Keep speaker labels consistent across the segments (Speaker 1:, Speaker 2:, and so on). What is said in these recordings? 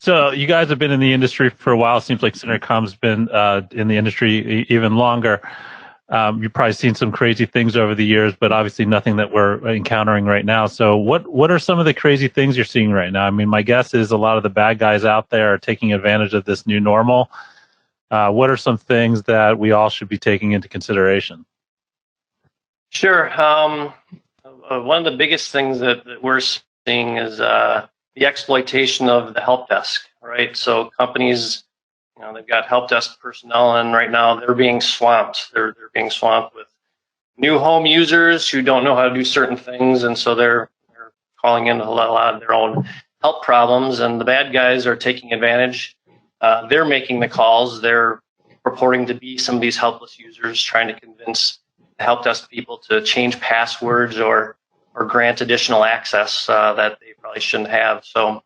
Speaker 1: So you guys have been in the industry for a while. Seems like CynerComm's been in the industry even longer. You've probably seen some crazy things over the years, but obviously nothing that we're encountering right now. So what are some of the crazy things you're seeing right now? I mean, my guess is a lot of the bad guys out there are taking advantage of this new normal. What are some things that we all should be taking into consideration?
Speaker 2: Sure. One of the biggest things that we're seeing is the exploitation of the help desk, right? So companies, they've got help desk personnel, and right now they're being swamped. They're being swamped with new home users who don't know how to do certain things, and so they're calling in a lot of their own help problems, and the bad guys are taking advantage. They're making the calls. They're purporting to be some of these helpless users, trying to convince the help desk people to change passwords or grant additional access that they probably shouldn't have. So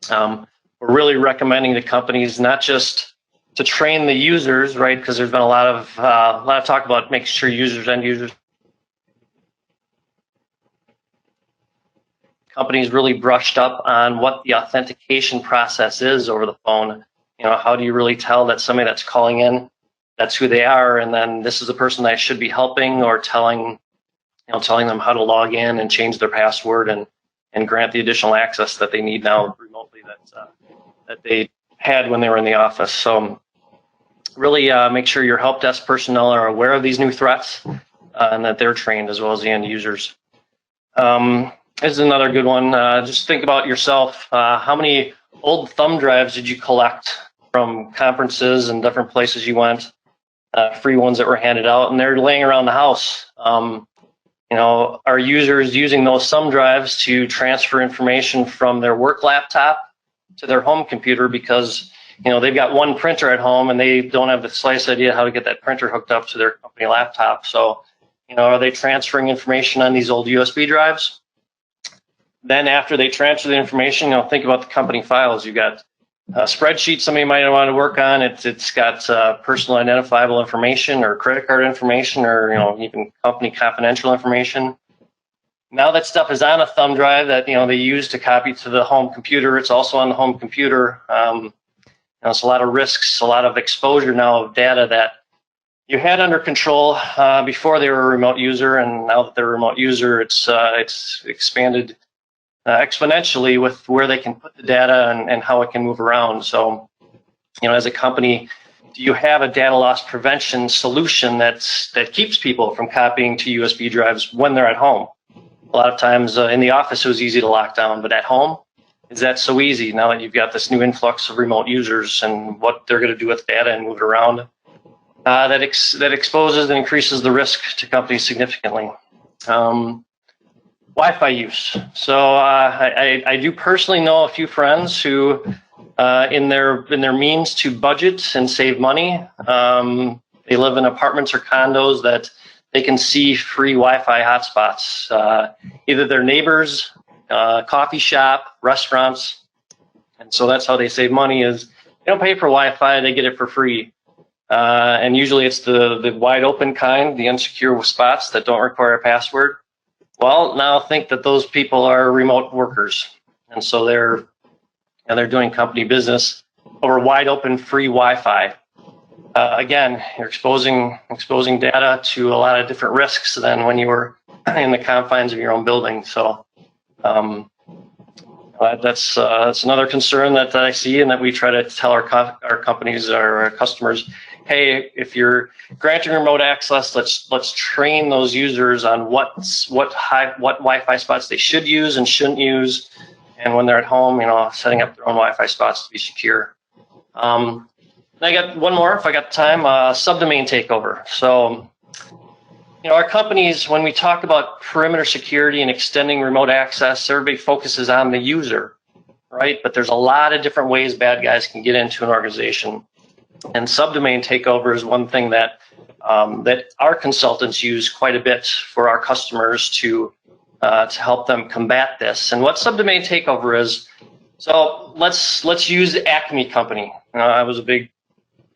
Speaker 2: we're really recommending to companies not just to train the users, right? Because there's been a lot of talk about making sure end users. Companies really brushed up on what the authentication process is over the phone. How do you really tell that somebody that's calling in, that's who they are, and then this is the person that I should be helping, or telling them how to log in and change their password and grant the additional access that they need now remotely that they had when they were in the office. So really make sure your help desk personnel are aware of these new threats and that they're trained, as well as the end users. This is another good one. Just think about yourself. How many old thumb drives did you collect from conferences and different places you went? Free ones that were handed out, and they're laying around the house. Are users using those thumb drives to transfer information from their work laptop to their home computer because they've got one printer at home and they don't have the slightest idea how to get that printer hooked up to their company laptop? So are they transferring information on these old USB drives? Then after they transfer the information, think about the company files. You've got a spreadsheet somebody might want to work on. It's got personal identifiable information or credit card information, or even company confidential information. Now that stuff is on a thumb drive that they use to copy to the home computer. It's also on the home computer. It's a lot of risks, a lot of exposure now of data that you had under control before they were a remote user, and now that they're a remote user, it's expanded exponentially with where they can put the data and how it can move around. So, as a company, do you have a data loss prevention solution that keeps people from copying to USB drives when they're at home? A lot of times in the office it was easy to lock down, but at home, is that so easy now that you've got this new influx of remote users and what they're going to do with data and move it around? That exposes and increases the risk to companies significantly. Wi-Fi use. So I do personally know a few friends who, in their means to budget and save money, they live in apartments or condos that they can see free Wi-Fi hotspots, either their neighbors, coffee shop, restaurants, and so that's how they save money. Is they don't pay for Wi-Fi, they get it for free, and usually it's the wide open kind, the unsecure spots that don't require a password. Well, now think that those people are remote workers, and so they're doing company business over wide open free Wi-Fi. Again, you're exposing data to a lot of different risks than when you were in the confines of your own building. So that's another concern that I see, and that we try to tell our companies, our customers, hey, if you're granting remote access, let's train those users on what Wi-Fi spots they should use and shouldn't use, and when they're at home, setting up their own Wi-Fi spots to be secure. And I got one more, if I got time, subdomain takeover. So, our companies, when we talk about perimeter security and extending remote access, everybody focuses on the user, right? But there's a lot of different ways bad guys can get into an organization. And subdomain takeover is one thing that our consultants use quite a bit for our customers to help them combat this. And what subdomain takeover is, so let's use Acme Company. I was a big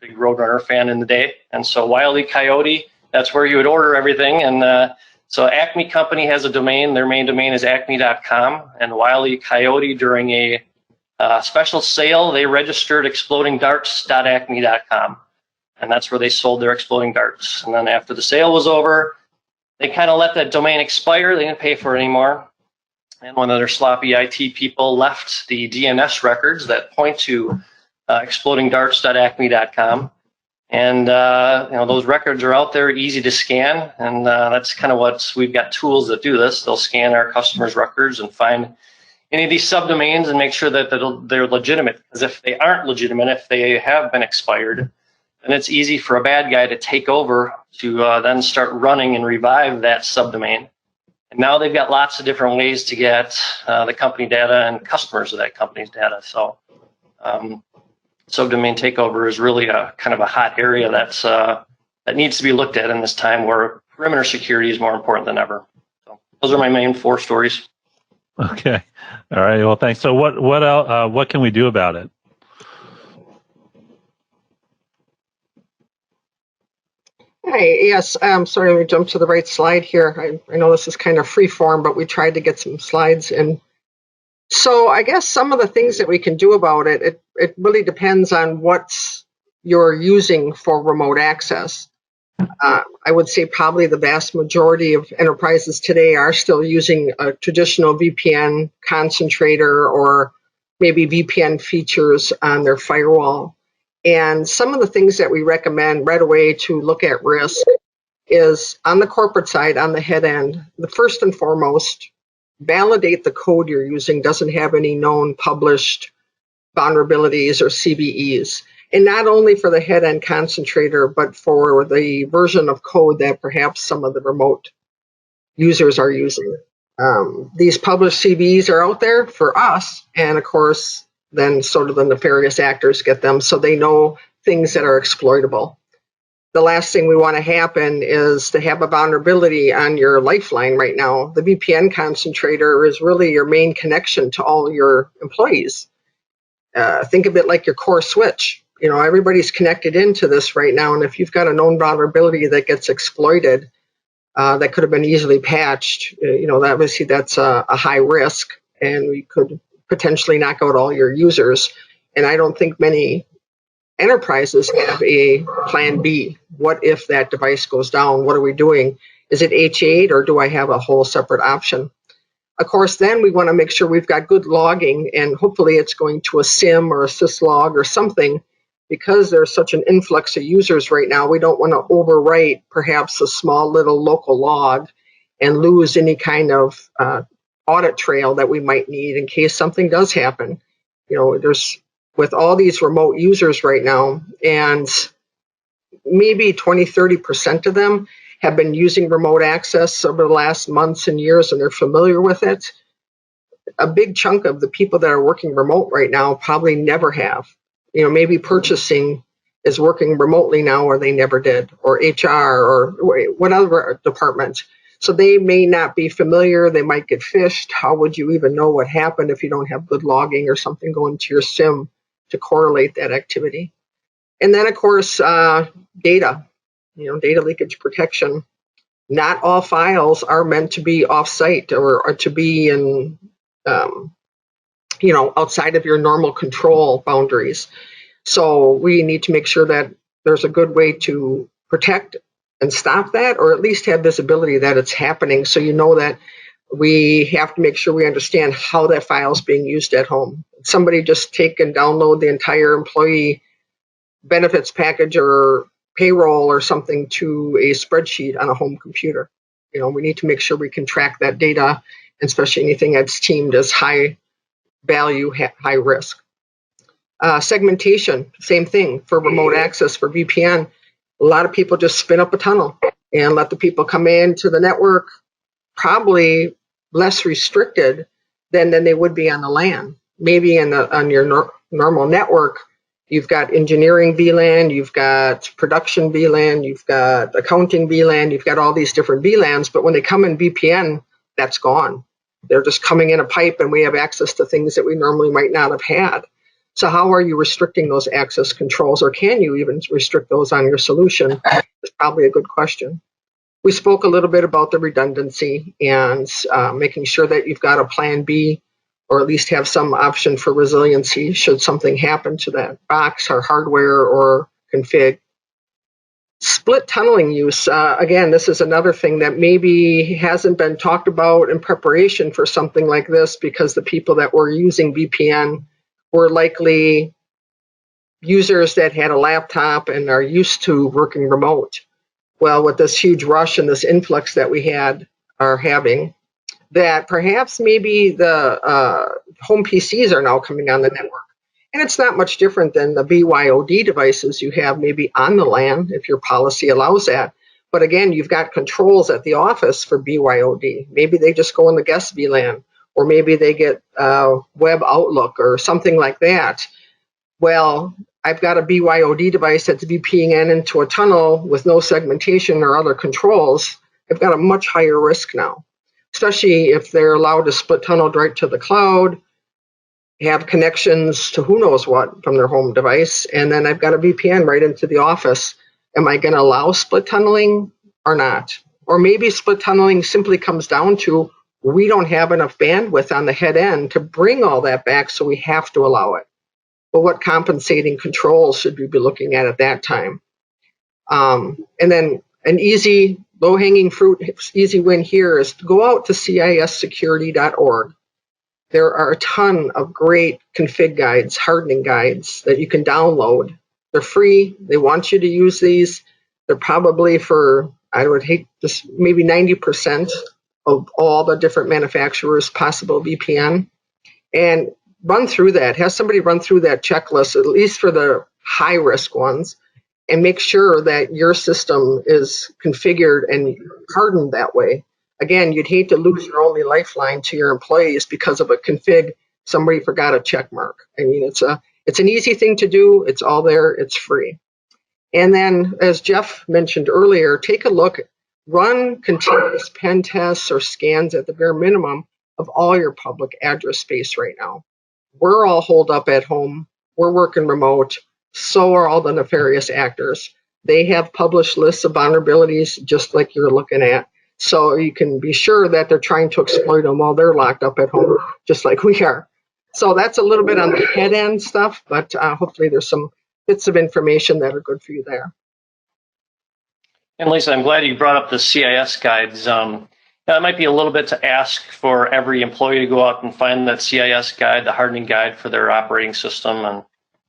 Speaker 2: Roadrunner fan in the day, and so Wile E. Coyote, that's where you would order everything. And so Acme Company has a domain. Their main domain is acme.com, and Wile E. Coyote, during a Special sale, they registered explodingdarts.acme.com, and that's where they sold their exploding darts. And then after the sale was over, they kind of let that domain expire. They didn't pay for it anymore. And one of their sloppy IT people left the DNS records that point to explodingdarts.acme.com. And those records are out there, easy to scan, and that's kind of what we've got tools that do this. They'll scan our customers' records and find any of these subdomains and make sure that they're legitimate. Because if they aren't legitimate, if they have been expired, then it's easy for a bad guy to take over to then start running and revive that subdomain. And now they've got lots of different ways to get the company data and customers of that company's data. So subdomain takeover is really a kind of a hot area that needs to be looked at in this time where perimeter security is more important than ever. So those are my main 4 stories.
Speaker 1: Okay. All right. Well, thanks. So what can we do about it?
Speaker 3: Hi, yes, sorry, we jumped to the right slide here. I know this is kind of free form, but we tried to get some slides in. So I guess some of the things that we can do about it, it really depends on what you're using for remote access. I would say probably the vast majority of enterprises today are still using a traditional VPN concentrator or maybe VPN features on their firewall. And some of the things that we recommend right away to look at risk is on the corporate side, on the head end, the first and foremost, validate the code you're using doesn't have any known published vulnerabilities or CVEs. And not only for the head end concentrator, but for the version of code that perhaps some of the remote users are using. These published CVEs are out there for us, and of course, then sort of the nefarious actors get them so they know things that are exploitable. The last thing we want to happen is to have a vulnerability on your lifeline right now. The VPN concentrator is really your main connection to all your employees. Think of it like your core switch. You know, everybody's connected into this right now, and if you've got a known vulnerability that gets exploited, that could have been easily patched, obviously that's a high risk, and we could potentially knock out all your users. And I don't think many enterprises have a plan B. What if that device goes down? What are we doing? Is it H8 or do I have a whole separate option? Of course, then we want to make sure we've got good logging, and hopefully it's going to a SIM or a syslog or something. Because there's such an influx of users right now, we don't want to overwrite perhaps a small little local log and lose any kind of audit trail that we might need in case something does happen. You know, there's with all these remote users right now, and maybe 20–30% of them have been using remote access over the last months and years, and they're familiar with it. A big chunk of the people that are working remote right now probably never have. You know, maybe purchasing is working remotely now or they never did, or HR or whatever department. So they may not be familiar. They might get phished. How would you even know what happened if you don't have good logging or something going to your SIM to correlate that activity? And then, of course, data, data leakage protection. Not all files are meant to be off-site or to be in, outside of your normal control boundaries. So we need to make sure that there's a good way to protect and stop that, or at least have visibility that it's happening, so you know that we have to make sure we understand how that file is being used at home. Somebody just take and download the entire employee benefits package or payroll or something to a spreadsheet on a home computer. We need to make sure we can track that data, especially anything that's deemed as high value, high risk. Segmentation, same thing for remote access for VPN. A lot of people just spin up a tunnel and let the people come into the network, probably less restricted than they would be on the LAN. Maybe on your normal network, you've got engineering VLAN, you've got production VLAN, you've got accounting VLAN, you've got all these different VLANs, but when they come in VPN, that's gone. They're just coming in a pipe, and we have access to things that we normally might not have had. So how are you restricting those access controls, or can you even restrict those on your solution? It's probably a good question. We spoke a little bit about the redundancy and making sure that you've got a plan B or at least have some option for resiliency should something happen to that box or hardware or config. Split tunneling use, again, this is another thing that maybe hasn't been talked about in preparation for something like this, because the people that were using VPN were likely users that had a laptop and are used to working remote. Well, with this huge rush and this influx that we are having, that perhaps maybe the home PCs are now coming on the network. And it's not much different than the BYOD devices you have maybe on the LAN, if your policy allows that. But again, you've got controls at the office for BYOD. Maybe they just go in the guest VLAN, or maybe they get Web Outlook or something like that. Well, I've got a BYOD device that's VPN into a tunnel with no segmentation or other controls. I've got a much higher risk now, especially if they're allowed to split tunnel right to the cloud, have connections to who knows what from their home device, and then I've got a VPN right into the office. Am I going to allow split tunneling or not? Or maybe split tunneling simply comes down to we don't have enough bandwidth on the head end to bring all that back, so we have to allow it. But what compensating controls should we be looking at that time? And then an easy, low-hanging fruit, easy win here is to go out to cissecurity.org. There are a ton of great config guides, hardening guides that you can download. They're free. They want you to use these. They're probably for, I would hate this, maybe 90% of all the different manufacturers' possible VPN. And run through that. Have somebody run through that checklist, at least for the high-risk ones, and make sure that your system is configured and hardened that way. Again, you'd hate to lose your only lifeline to your employees because of a config somebody forgot a check mark. I mean, it's an easy thing to do. It's all there. It's free. And then, as Jeff mentioned earlier, take a look, run continuous pen tests or scans at the bare minimum of all your public address space right now. We're all holed up at home. We're working remote. So are all the nefarious actors. They have published lists of vulnerabilities just like you're looking at. So you can be sure that they're trying to exploit them while they're locked up at home, just like we are. So that's a little bit on the head end stuff, but hopefully there's some bits of information that are good for you there.
Speaker 2: And Lisa, I'm glad you brought up the CIS guides. That might be a little bit to ask for every employee to go out and find that CIS guide, the hardening guide for their operating system,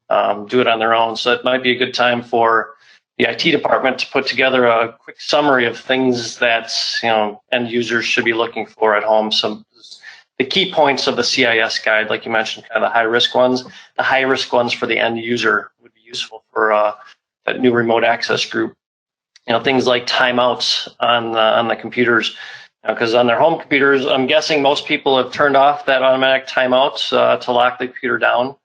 Speaker 2: and do it on their own. So it might be a good time for the IT department to put together a quick summary of things that end users should be looking for at home. So the key points of the CIS guide, like you mentioned, kind of the high-risk ones. The high-risk ones for the end user would be useful for that new remote access group. Things like timeouts on the computers, because on their home computers, I'm guessing most people have turned off that automatic timeouts to lock the computer down.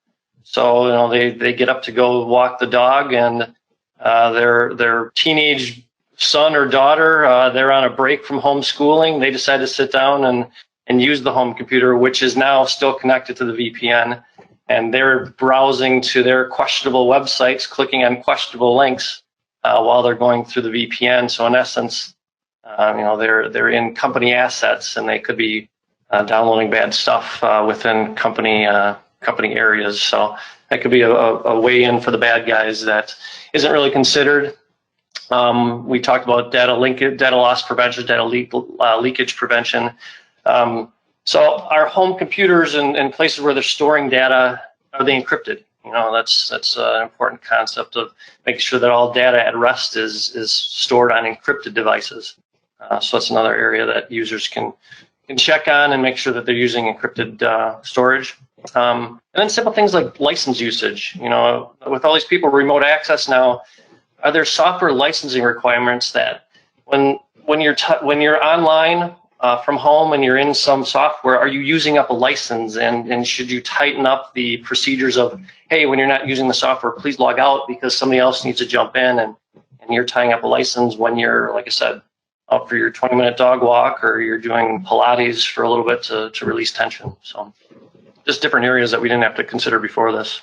Speaker 2: So they get up to go walk the dog, and their teenage son or daughter, they're on a break from homeschooling. They decide to sit down and use the home computer, which is now still connected to the VPN, and they're browsing to their questionable websites, clicking on questionable links while they're going through the VPN. So in essence, they're in company assets, and they could be downloading bad stuff within company areas. So that could be a way in for the bad guys that isn't really considered. We talked about data loss prevention, data leakage prevention. So our home computers and places where they're storing data, are they encrypted? That's an important concept of making sure that all data at rest is stored on encrypted devices. So that's another area that users can check on and make sure that they're using encrypted storage. And then simple things like license usage. With all these people remote access now, are there software licensing requirements that when you're online from home and you're in some software, are you using up a license? And should you tighten up the procedures of, hey, when you're not using the software, please log out because somebody else needs to jump in, and you're tying up a license when you're, like I said, out for your 20-minute dog walk, or you're doing Pilates for a little bit to release tension. So just different areas that we didn't have to consider before this.